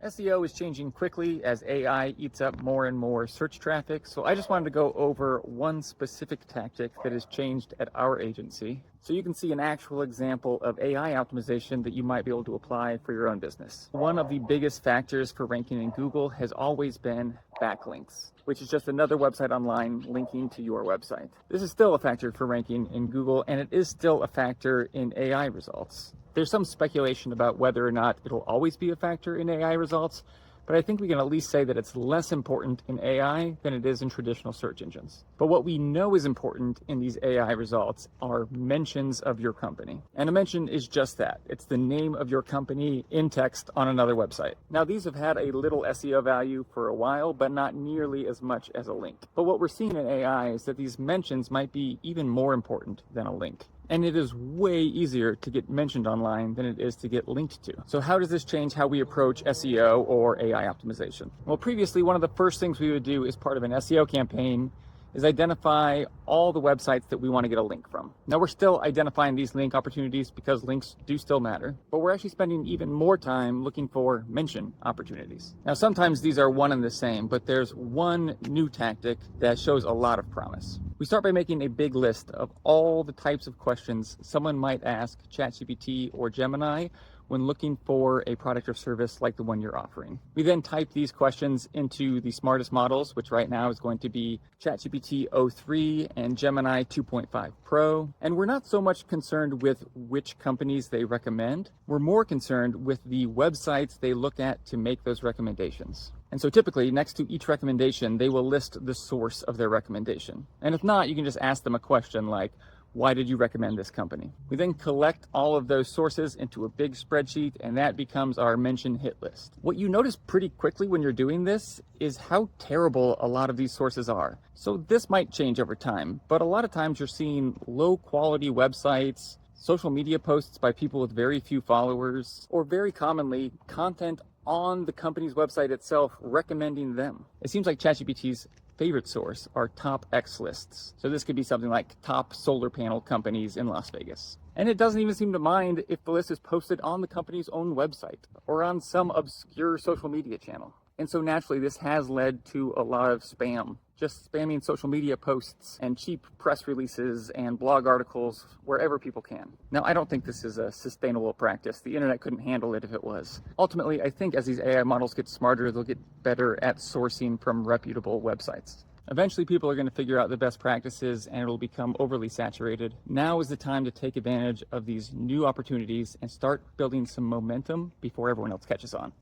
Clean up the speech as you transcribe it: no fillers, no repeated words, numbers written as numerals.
SEO is changing quickly as AI eats up more and more search traffic, so I just wanted to go over one specific tactic that has changed at our agency so you can see an actual example of AI optimization that you might be able to apply for your own business. One of the biggest factors for ranking in Google has always been backlinks, which is just another website online linking to your website. This is still a factor for ranking in Google, and it is still a factor in AI results. There's some speculation about whether or not it'll always be a factor in AI results, but I think we can at least say that it's less important in AI than it is in traditional search engines. But what we know is important in these AI results are mentions of your company. And a mention is just that. It's the name of your company in text on another website. Now, these have had a little SEO value for a while, but not nearly as much as a link. But what we're seeing in AI is that these mentions might be even more important than a link. And it is way easier to get mentioned online than it is to get linked to. So how does this change how we approach SEO or AI optimization? Well, previously, one of the first things we would do as part of an SEO campaign is identify all the websites that we want to get a link from. Now, we're still identifying these link opportunities because links do still matter, but we're actually spending even more time looking for mention opportunities. Now, sometimes these are one and the same, but there's one new tactic that shows a lot of promise. We start by making a big list of all the types of questions someone might ask ChatGPT or Gemini when looking for a product or service like the one you're offering. We then type these questions into the smartest models, which right now is going to be ChatGPT o3 and Gemini 2.5 Pro. And we're not so much concerned with which companies they recommend. We're more concerned with the websites they look at to make those recommendations. And so typically, next to each recommendation, they will list the source of their recommendation. And if not, you can just ask them a question like, why did you recommend this company? We then collect all of those sources into a big spreadsheet, and that becomes our mention hit list. What you notice pretty quickly when you're doing this is how terrible a lot of these sources are. So this might change over time, but a lot of times you're seeing low quality websites, social media posts by people with very few followers, or very commonly, content on the company's website itself recommending them. It seems like ChatGPT's favorite source are top X lists. So this could be something like top solar panel companies in Las Vegas. And it doesn't even seem to mind if the list is posted on the company's own website or on some obscure social media channel. And so naturally, this has led to a lot of spam, just spamming social media posts and cheap press releases and blog articles wherever people can. Now, I don't think this is a sustainable practice. The internet couldn't handle it if it was. Ultimately, I think as these AI models get smarter, they'll get better at sourcing from reputable websites. Eventually, people are going to figure out the best practices and it'll become overly saturated. Now is the time to take advantage of these new opportunities and start building some momentum before everyone else catches on.